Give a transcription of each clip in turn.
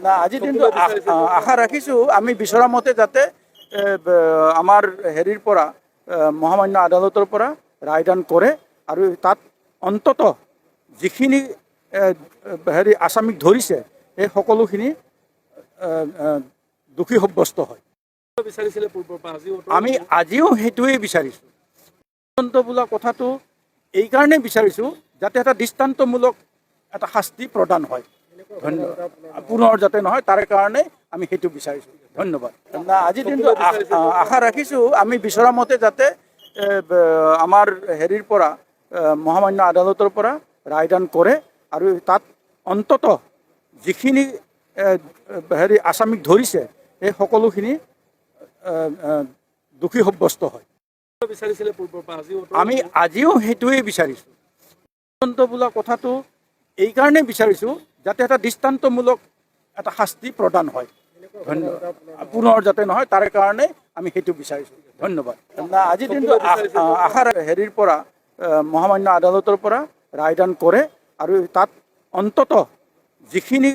না আজি দিনটো আশা ৰাখিছোঁ আমি বিচৰা মতে যাতে আমাৰ হেৰিৰ পৰা মহামান্য আদালতৰ পৰা ৰায়দান কৰে আৰু তাত অন্তত যিখিনি হেৰি আসামিক ধৰিছে এই সকলোখিনি দোষী সাব্যস্ত হয়। আমি আজিও সেইটোৱেই বিচাৰিছোঁ। তদন্ত বোলা কথাটো এইকাৰণে বিচাৰিছোঁ যাতে এটা দৃষ্টান্তমূলক এটা শাস্তি প্ৰদান হয়। ধন্যবাদ। পুনৰ যাতে নহয় তাৰ কাৰণে আমি সেইটো বিচাৰিছোঁ। ধন্যবাদ। আজি দিনটো আশা ৰাখিছোঁ আমি বিচৰা মতে যাতে আমাৰ হেৰিৰ পৰা মহামান্য আদালতৰ পৰা ৰায়দান কৰে আৰু তাত অন্তত যিখিনি হেৰি আসামিক ধৰিছে এই সকলোখিনি দোষী সাব্যস্ত হয়। আমি আজিও সেইটোৱেই বিচাৰিছোঁ। তদন্ত বোলা কথাটো এইকাৰণে বিচাৰিছোঁ যাতে এটা দৃষ্টান্তমূলক এটা শাস্তি প্ৰদান হয়। ধন্যবাদ। পুনৰ যাতে নহয় তাৰ কাৰণে আমি সেইটো বিচাৰিছোঁ। ধন্যবাদ। আজি দিনটো আশাৰ হেৰিৰ পৰা মহামান্য আদালতৰ পৰা ৰায়দান কৰে আৰু তাত অন্তত যিখিনি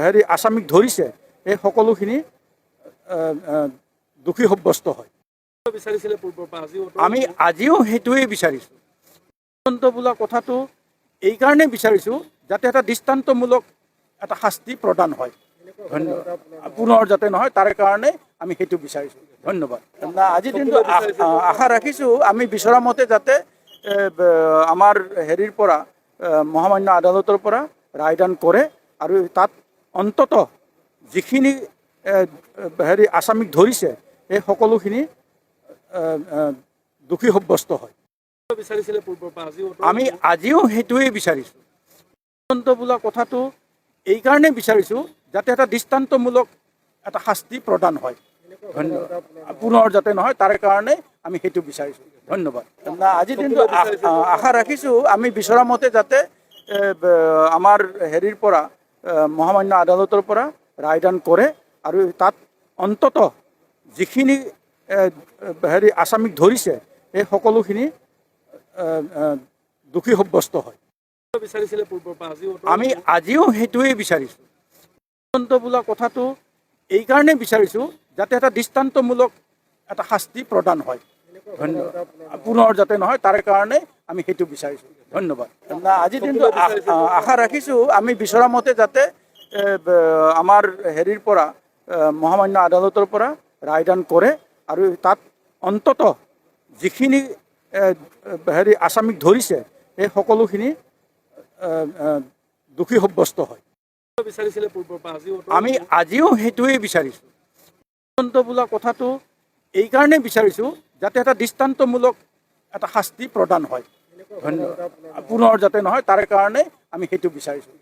হেৰি আসামিক ধৰিছে এই সকলোখিনি দোষী সাব্যস্ত হয়। আমি আজিও সেইটোৱেই বিচাৰিছোঁ। তদন্ত বোলা কথাটো এইকাৰণে বিচাৰিছোঁ যাতে এটা দৃষ্টান্তমূলক এটা শাস্তি প্ৰদান হয়। ধন্যবাদ। পুনৰ যাতে নহয় তাৰ কাৰণে আমি সেইটো বিচাৰিছোঁ। ধন্যবাদ। আজি দিনটো আশা ৰাখিছোঁ আমি বিচৰা মতে যাতে আমাৰ হেৰিৰ পৰা মহামান্য আদালতৰ পৰা ৰায়দান কৰে আৰু তাত অন্তত যিখিনি হেৰি আসামিক ধৰিছে এই সকলোখিনি দোষী সাব্যস্ত হয়। আমি আজিও সেইটোৱেই বিচাৰিছোঁ। তদন্ত বোলা কথাটো এইকাৰণে বিচাৰিছোঁ যাতে এটা দৃষ্টান্তমূলক এটা শাস্তি প্ৰদান হয়। ধন্যবাদ। পুনৰ যাতে নহয় তাৰ কাৰণে আমি সেইটো বিচাৰিছোঁ। ধন্যবাদ। আজি দিনটো আশা ৰাখিছোঁ আমি বিচৰা মতে যাতে আমাৰ হেৰিৰ পৰা মহামান্য আদালতৰ পৰা ৰায়দান কৰে আৰু তাত অন্তত যিখিনি হেৰি আসামিক ধৰিছে এই সকলোখিনি দোষী সাব্যস্ত হয়। আমি আজিও সেইটোৱেই বিচাৰিছোঁ। তদন্ত বোলা কথাটো এইকাৰণে বিচাৰিছোঁ যাতে এটা দৃষ্টান্তমূলক এটা শাস্তি প্ৰদান হয়। ধন্যবাদ। পুনৰ যাতে নহয় তাৰ কাৰণে আমি সেইটো বিচাৰিছোঁ। ধন্যবাদ। আজি দিনটো আশা ৰাখিছোঁ আমি বিচৰা মতে যাতে আমাৰ হেৰিৰ পৰা মহামান্য আদালতৰ পৰা ৰায়দান কৰে আৰু তাত অন্তত যিখিনি হেৰি আসামিক ধৰিছে এই সকলোখিনি দোষী সাব্যস্ত হয়। আমি আজিও সেইটোৱেই বিচাৰিছোঁ। তদন্ত বোলা কথাটো এইকাৰণে বিচাৰিছোঁ যাতে এটা দৃষ্টান্তমূলক এটা শাস্তি প্ৰদান হয়। ধন্যবাদ। পুনৰ যাতে নহয় তাৰ কাৰণে আমি সেইটো বিচাৰিছোঁ।